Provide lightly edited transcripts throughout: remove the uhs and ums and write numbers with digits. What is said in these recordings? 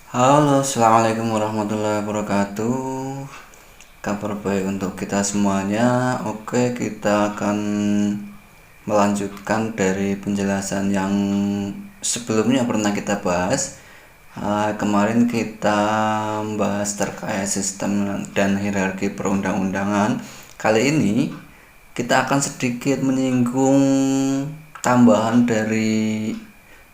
Halo, assalamualaikum warahmatullahi wabarakatuh. Kabar baik untuk kita semuanya. Oke, kita akan melanjutkan dari penjelasan yang sebelumnya pernah kita bahas. Kemarin kita membahas terkait sistem dan hierarki perundang-undangan. Kali ini kita akan sedikit menyinggung tambahan dari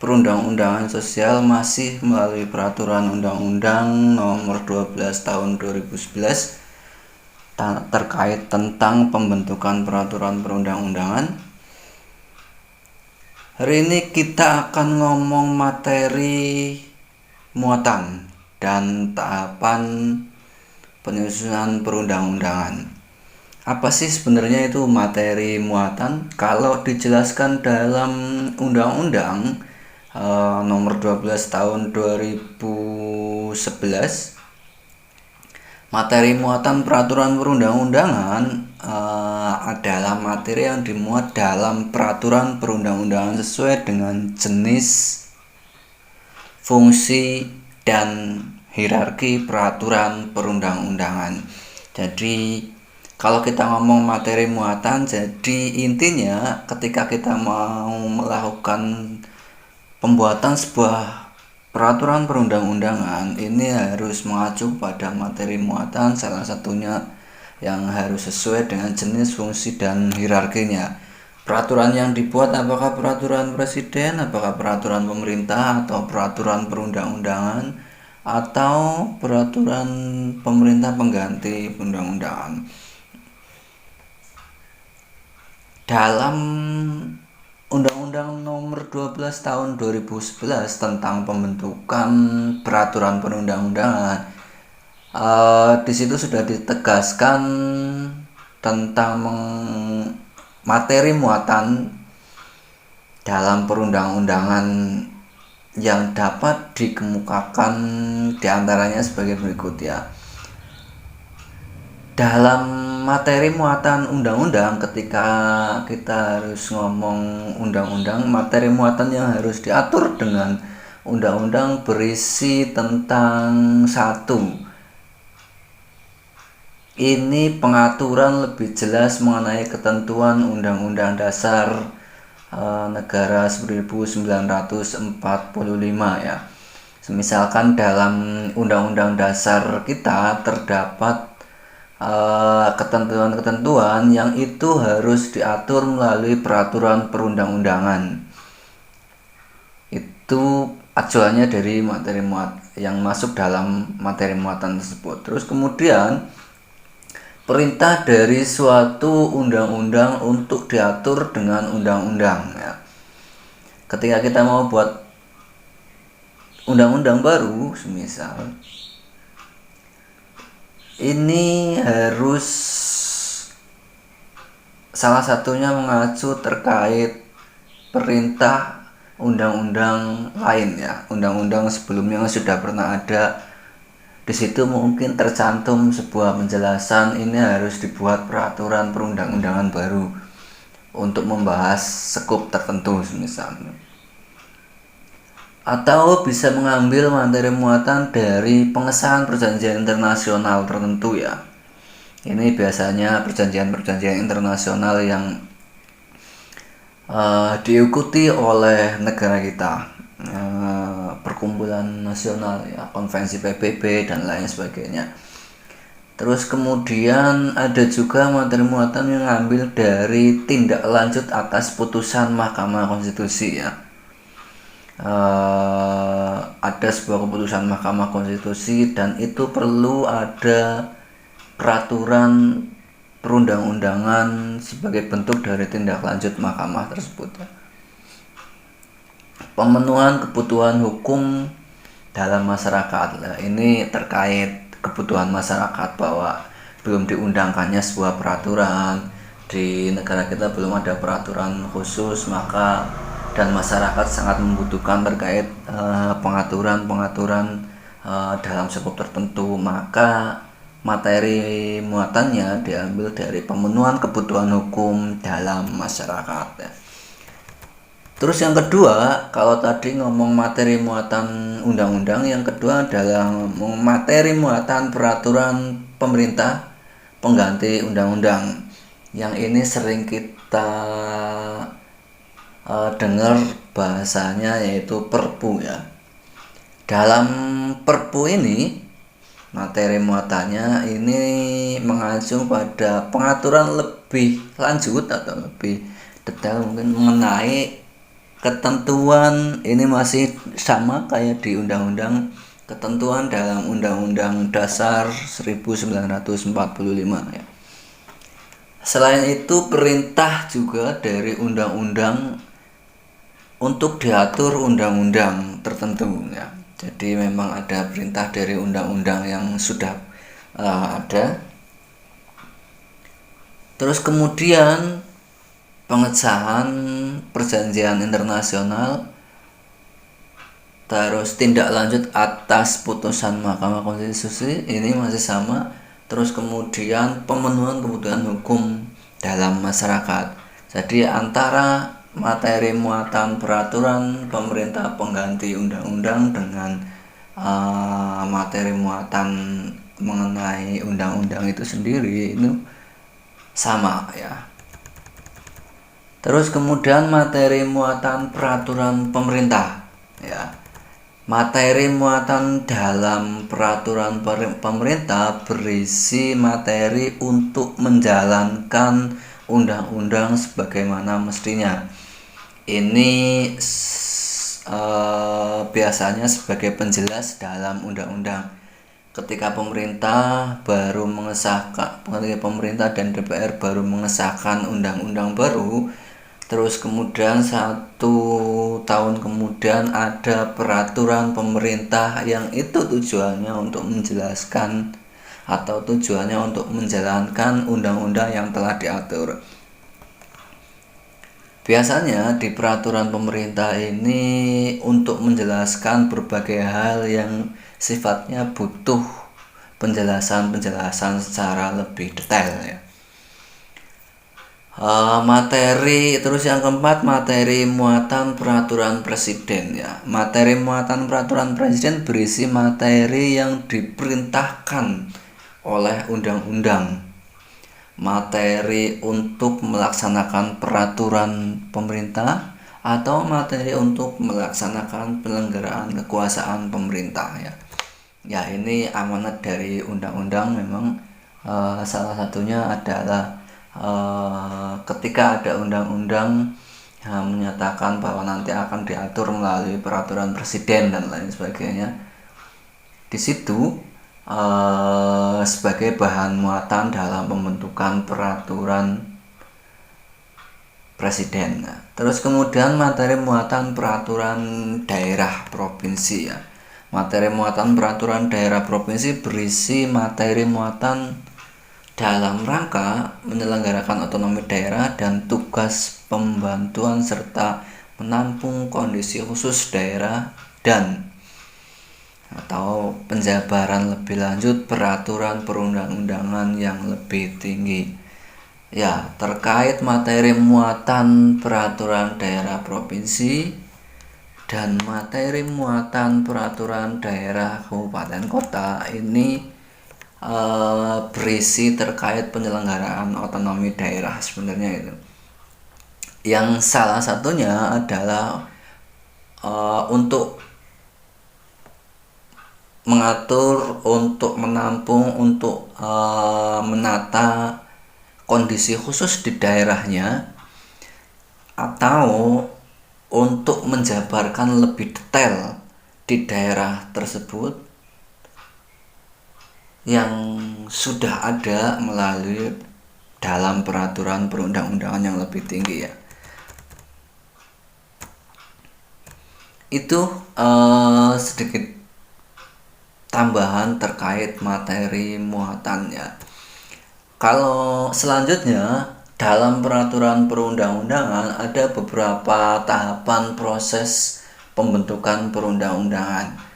perundang-undangan sosial masih melalui peraturan undang-undang nomor 12 tahun 2011 terkait tentang pembentukan peraturan perundang-undangan. Hari ini kita akan ngomong materi muatan dan tahapan penyusunan perundang-undangan. Apa sih sebenarnya itu materi muatan? Kalau dijelaskan dalam undang-undang nomor 12 tahun 2011, materi muatan peraturan perundang-undangan adalah materi yang dimuat dalam peraturan perundang-undangan sesuai dengan jenis, fungsi, dan hierarki peraturan perundang-undangan. Jadi kalau kita ngomong materi muatan, jadi intinya ketika kita mau melakukan pembuatan sebuah peraturan perundang-undangan, ini harus mengacu pada materi muatan, salah satunya yang harus sesuai dengan jenis, fungsi, dan hierarkinya. Peraturan yang dibuat apakah peraturan presiden, apakah peraturan pemerintah, atau peraturan perundang-undangan, atau peraturan pemerintah pengganti perundang-undangan. Dalam Undang-Undang nomor 12 tahun 2011 tentang pembentukan peraturan perundang-undangan, di situ sudah ditegaskan tentang materi muatan dalam perundang-undangan yang dapat dikemukakan diantaranya sebagai berikut ya. Dalam materi muatan undang-undang, ketika kita harus ngomong undang-undang, materi muatan yang harus diatur dengan undang-undang berisi tentang satu, ini pengaturan lebih jelas mengenai ketentuan Undang-Undang Dasar Negara 1945 ya. Misalkan dalam Undang-Undang Dasar kita terdapat ketentuan-ketentuan yang itu harus diatur melalui peraturan perundang-undangan. Itu acuannya dari materi muat yang masuk dalam materi muatan tersebut. Terus kemudian perintah dari suatu undang-undang untuk diatur dengan undang-undang ya. Ketika kita mau buat undang-undang baru, semisal ini harus salah satunya mengacu terkait perintah undang-undang lain ya, undang-undang sebelumnya yang sudah pernah ada. Di situ mungkin tercantum sebuah penjelasan ini harus dibuat peraturan perundang-undangan baru untuk membahas sekup tertentu misalnya. Atau bisa mengambil materi muatan dari pengesahan perjanjian internasional tertentu ya. Ini biasanya perjanjian-perjanjian internasional yang diikuti oleh negara kita, perkumpulan nasional ya, konvensi PBB dan lain sebagainya. Terus kemudian ada juga materi muatan yang ambil dari tindak lanjut atas putusan Mahkamah Konstitusi ya. Ada sebuah keputusan Mahkamah Konstitusi dan itu perlu ada peraturan perundang-undangan sebagai bentuk dari tindak lanjut mahkamah tersebut. Pemenuhan kebutuhan hukum dalam masyarakat. Nah, ini terkait kebutuhan masyarakat bahwa belum diundangkannya sebuah peraturan di negara kita, belum ada peraturan khusus, maka dan masyarakat sangat membutuhkan terkait pengaturan dalam skup tertentu, maka materi muatannya diambil dari pemenuhan kebutuhan hukum dalam masyarakat ya. Terus yang kedua, kalau tadi ngomong materi muatan undang-undang, yang kedua adalah ngomong materi muatan peraturan pemerintah pengganti undang-undang. Yang ini sering kita dengar bahasanya yaitu Perpu ya. Dalam Perpu ini materi muatannya ini mengacu pada pengaturan lebih lanjut atau lebih detail mungkin mengenai ketentuan. Ini masih sama kayak di undang-undang, ketentuan dalam Undang-Undang Dasar 1945 ya. Selain itu perintah juga dari undang-undang untuk diatur undang-undang tertentu ya. Jadi memang ada perintah dari undang-undang yang sudah ada. Terus kemudian pengesahan perjanjian internasional, terus tindak lanjut atas putusan Mahkamah Konstitusi ini masih sama. Terus kemudian pemenuhan kebutuhan hukum dalam masyarakat. Jadi antara materi muatan peraturan pemerintah pengganti undang-undang dengan materi muatan mengenai undang-undang itu sendiri itu sama ya. Terus kemudian materi muatan peraturan pemerintah ya. Materi muatan dalam peraturan pemerintah berisi materi untuk menjalankan undang-undang sebagaimana mestinya. Ini biasanya sebagai penjelas dalam undang-undang. Ketika pemerintah dan DPR baru mengesahkan undang-undang baru, terus kemudian 1 tahun kemudian ada peraturan pemerintah yang itu tujuannya untuk menjelaskan atau tujuannya untuk menjalankan undang-undang yang telah diatur. Biasanya di peraturan pemerintah ini untuk menjelaskan berbagai hal yang sifatnya butuh penjelasan secara lebih detail ya. Terus yang keempat, materi muatan peraturan presiden ya. Materi muatan peraturan presiden berisi materi yang diperintahkan oleh undang-undang, materi untuk melaksanakan peraturan pemerintah, atau materi untuk melaksanakan penyelenggaraan kekuasaan pemerintah ya. Ya ini amanat dari undang-undang memang. Salah satunya adalah ketika ada undang-undang menyatakan bahwa nanti akan diatur melalui peraturan presiden dan lain sebagainya, di situ sebagai bahan muatan dalam pembentukan peraturan presiden. Terus kemudian materi muatan peraturan daerah provinsi ya. Materi muatan peraturan daerah provinsi berisi materi muatan dalam rangka menyelenggarakan otonomi daerah dan tugas pembantuan serta menampung kondisi khusus daerah dan atau penjabaran lebih lanjut peraturan perundang-undangan yang lebih tinggi. Ya, terkait materi muatan peraturan daerah provinsi dan materi muatan peraturan daerah kabupaten kota ini berisi terkait penyelenggaraan otonomi daerah sebenarnya itu. Yang salah satunya adalah untuk mengatur, untuk menampung, untuk menata kondisi khusus di daerahnya, atau untuk menjabarkan lebih detail di daerah tersebut yang sudah ada melalui dalam peraturan perundang-undangan yang lebih tinggi ya. Itu sedikit tambahan terkait materi muatannya. Kalau selanjutnya dalam peraturan perundang-undangan ada beberapa tahapan proses pembentukan perundang-undangan.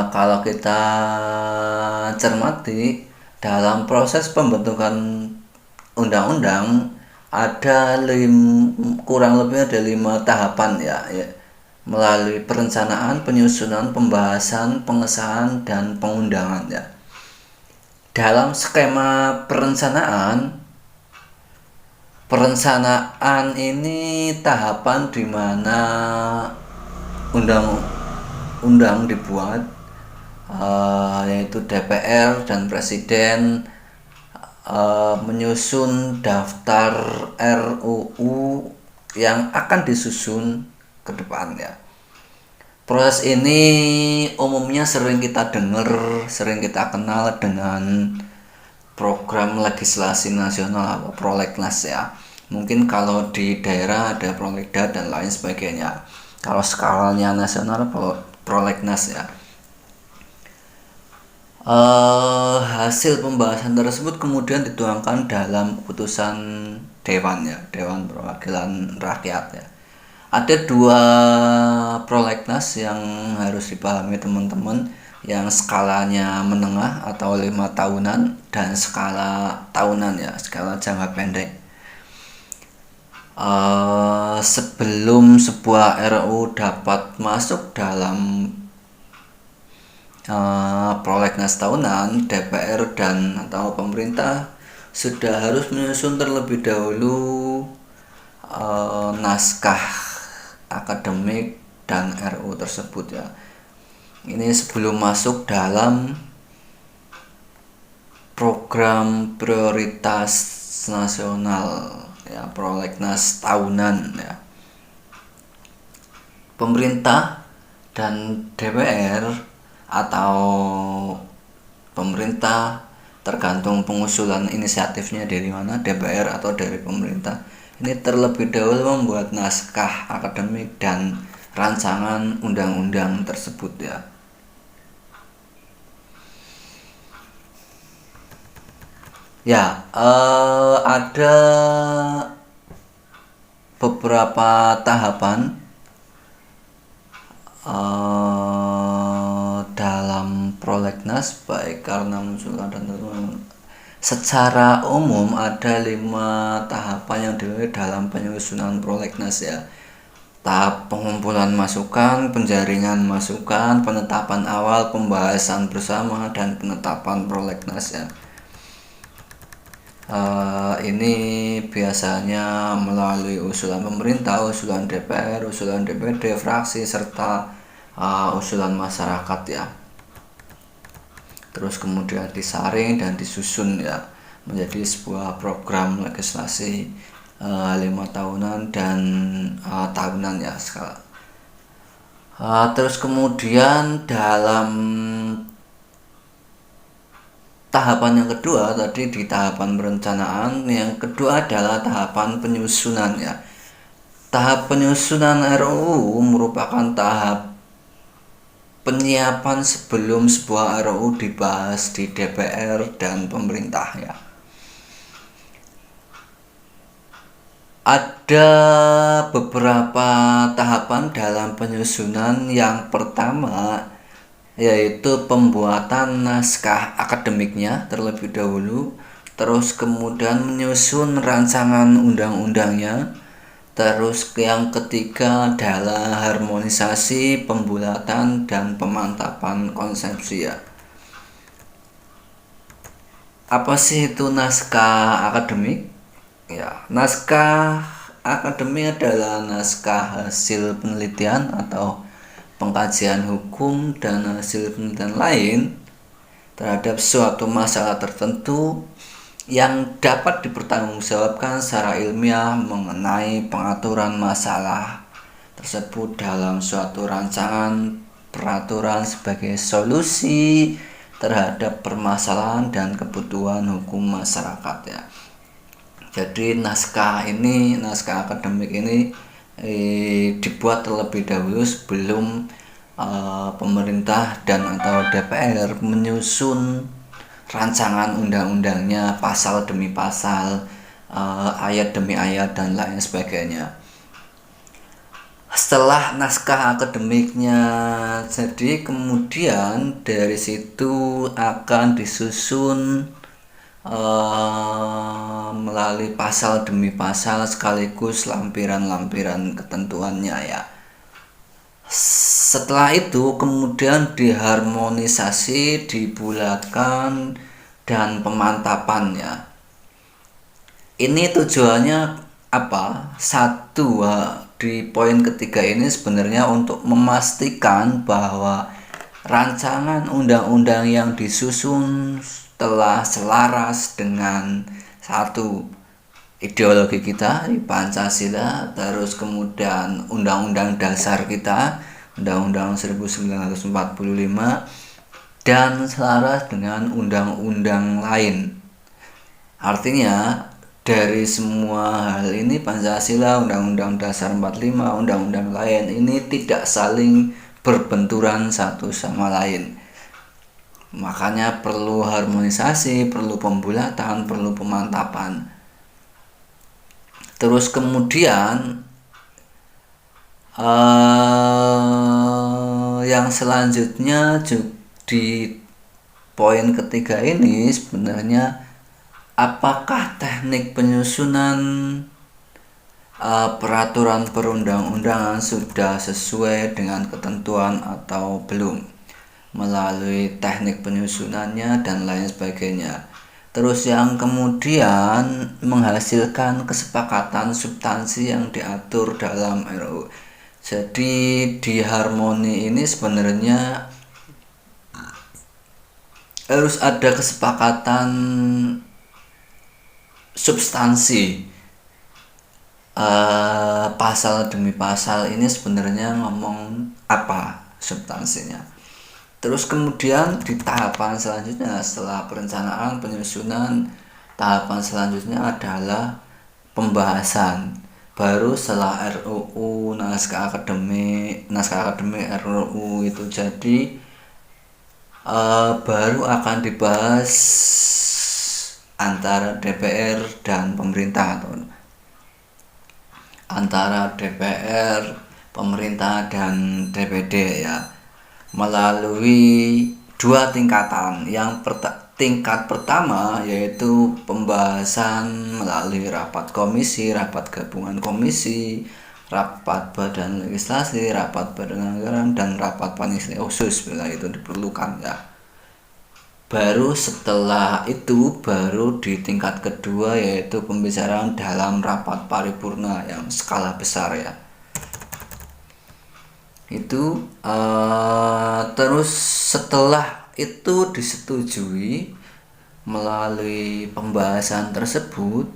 Kalau kita cermati dalam proses pembentukan undang-undang ada kurang lebih ada 5 tahapan ya, melalui perencanaan, penyusunan, pembahasan, pengesahan, dan pengundangan ya. Dalam skema perencanaan ini tahapan di mana undang-undang dibuat, yaitu DPR dan Presiden menyusun daftar RUU yang akan disusun ke depan ya. Proses ini umumnya sering kita dengar, sering kita kenal dengan program legislasi nasional atau prolegnas ya. Mungkin kalau di daerah ada prolegda dan lain sebagainya. Kalau skalanya nasional prolegnas ya. Hasil pembahasan tersebut kemudian dituangkan dalam putusan Dewan ya, Dewan Perwakilan Rakyat ya. Ada 2 prolegnas yang harus dipahami teman-teman, yang skalanya menengah atau 5 tahunan dan skala tahunan ya, skala jangka pendek. Sebelum sebuah RUU dapat masuk dalam prolegnas tahunan, DPR dan atau pemerintah sudah harus menyusun terlebih dahulu naskah akademik dan RUU tersebut ya. Ini sebelum masuk dalam program prioritas nasional ya, prolegnas tahunan ya. Pemerintah dan DPR atau pemerintah, tergantung pengusulan inisiatifnya dari mana, DPR atau dari pemerintah, ini terlebih dahulu membuat naskah akademik dan rancangan undang-undang tersebut ya. Ya, ada beberapa tahapan dalam prolegnas, baik karena mengusulkan dan tentunya. Secara umum ada 5 tahapan yang dilalui dalam penyusunan prolegnas ya. Tahap pengumpulan masukan, penjaringan masukan, penetapan awal, pembahasan bersama, dan penetapan prolegnas ya. Ini biasanya melalui usulan pemerintah, usulan DPR, usulan DPD, fraksi, serta usulan masyarakat ya. Terus kemudian disaring dan disusun ya menjadi sebuah program legislasi 5 tahunan dan tahunan ya skala. Terus kemudian dalam tahapan yang kedua tadi, di tahapan perencanaan, yang kedua adalah tahapan penyusunan ya. Tahap penyusunan RUU merupakan tahap penyiapan sebelum sebuah RUU dibahas di DPR dan pemerintah ya. Ada beberapa tahapan dalam penyusunan. Yang pertama yaitu pembuatan naskah akademiknya terlebih dahulu, terus kemudian menyusun rancangan undang-undangnya. Terus yang ketiga adalah harmonisasi, pembulatan, dan pemantapan konsepsi ya. Apa sih itu naskah akademik? Ya, naskah akademik adalah naskah hasil penelitian atau pengkajian hukum dan hasil penelitian lain terhadap suatu masalah tertentu yang dapat dipertanggungjawabkan secara ilmiah mengenai pengaturan masalah tersebut dalam suatu rancangan peraturan sebagai solusi terhadap permasalahan dan kebutuhan hukum masyarakat ya. Jadi naskah akademik ini dibuat terlebih dahulu sebelum pemerintah dan atau DPR menyusun rancangan undang-undangnya pasal demi pasal, ayat demi ayat, dan lain sebagainya. Setelah naskah akademiknya jadi, kemudian dari situ akan disusun melalui pasal demi pasal sekaligus lampiran-lampiran ketentuannya ya. Setelah itu kemudian diharmonisasi, dibulatkan, dan pemantapannya. Ini tujuannya apa? Satu, di poin ketiga ini sebenarnya untuk memastikan bahwa rancangan undang-undang yang disusun telah selaras dengan satu, ideologi kita di Pancasila, terus kemudian undang-undang dasar kita, Undang-Undang 1945, dan selaras dengan undang-undang lain. Artinya dari semua hal ini, Pancasila, Undang-Undang Dasar 45, undang-undang lain ini tidak saling berbenturan satu sama lain. Makanya perlu harmonisasi, perlu pembulatan, perlu pemantapan. Terus kemudian yang selanjutnya di poin ketiga ini sebenarnya apakah teknik penyusunan peraturan perundang-undangan sudah sesuai dengan ketentuan atau belum melalui teknik penyusunannya dan lain sebagainya. Terus yang kemudian menghasilkan kesepakatan substansi yang diatur dalam RUU. Jadi di harmoni ini sebenarnya harus ada kesepakatan substansi. Pasal demi pasal ini sebenarnya ngomong apa substansinya. Terus kemudian di tahapan selanjutnya setelah perencanaan penyusunan, tahapan selanjutnya adalah pembahasan. Baru setelah RUU naskah akademik RUU itu jadi baru akan dibahas antara DPR dan pemerintah, atau antara DPR, pemerintah, dan DPD ya, melalui dua tingkatan. Tingkat pertama yaitu pembahasan melalui rapat komisi, rapat gabungan komisi, rapat badan legislasi, rapat badan anggaran, dan rapat panitia khusus bila itu diperlukan ya. Baru setelah itu baru di tingkat kedua yaitu pembicaraan dalam rapat paripurna yang skala besar ya. Itu terus setelah itu disetujui melalui pembahasan tersebut,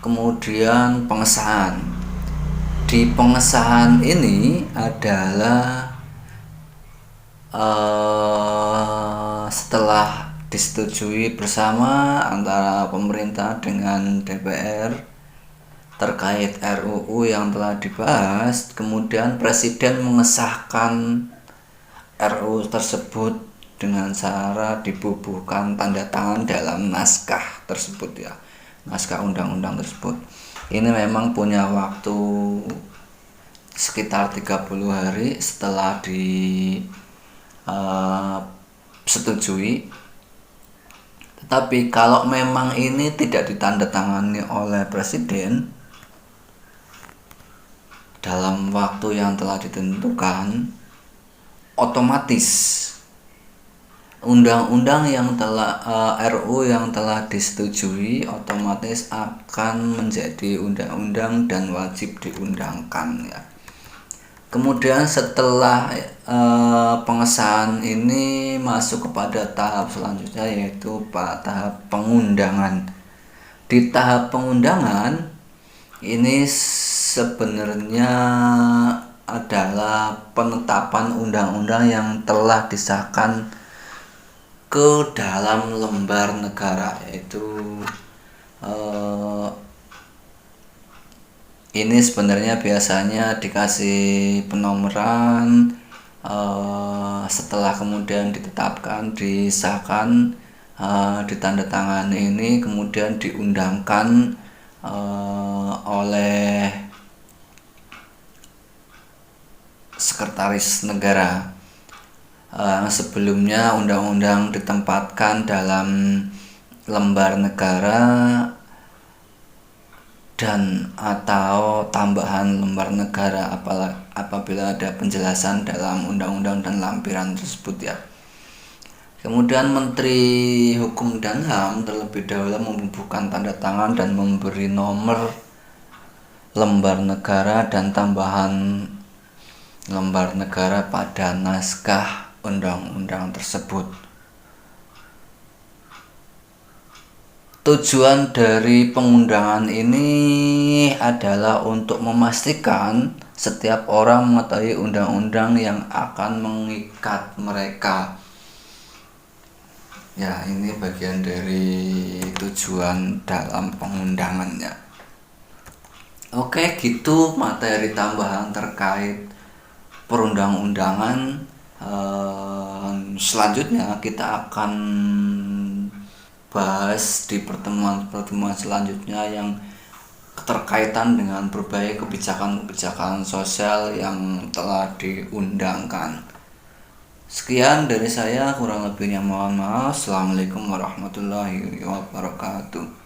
kemudian pengesahan. Di pengesahan ini adalah setelah disetujui bersama antara pemerintah dengan DPR terkait RUU yang telah dibahas, kemudian Presiden mengesahkan RUU tersebut dengan cara dibubuhkan tanda tangan dalam naskah tersebut ya, naskah undang-undang tersebut. Ini memang punya waktu sekitar 30 hari setelah disetujui. Tetapi kalau memang ini tidak ditandatangani oleh Presiden dalam waktu yang telah ditentukan, otomatis undang-undang yang telah RUU yang telah disetujui otomatis akan menjadi undang-undang dan wajib diundangkan ya. Kemudian setelah pengesahan ini masuk kepada tahap selanjutnya yaitu tahap pengundangan. Di tahap pengundangan ini sebenarnya adalah penetapan undang-undang yang telah disahkan ke dalam lembar negara, yaitu ini sebenarnya biasanya dikasih penomoran, setelah kemudian ditetapkan, disahkan, ditandatangani ini kemudian diundangkan oleh Sekretaris Negara. Sebelumnya undang-undang ditempatkan dalam lembar negara dan atau tambahan lembar negara apabila ada penjelasan dalam undang-undang dan lampiran tersebut ya. Kemudian Menteri Hukum dan HAM terlebih dahulu membubuhkan tanda tangan dan memberi nomor lembar negara dan tambahan lembar negara pada naskah undang-undang tersebut. Tujuan dari pengundangan ini adalah untuk memastikan setiap orang mengetahui undang-undang yang akan mengikat mereka. Ya, ini bagian dari tujuan dalam pengundangannya. Oke, gitu materi tambahan terkait perundang-undangan. Selanjutnya kita akan bahas di pertemuan-pertemuan selanjutnya yang keterkaitan dengan berbagai kebijakan-kebijakan sosial yang telah diundangkan. Sekian dari saya, kurang lebihnya mohon maaf. Assalamualaikum warahmatullahi wabarakatuh.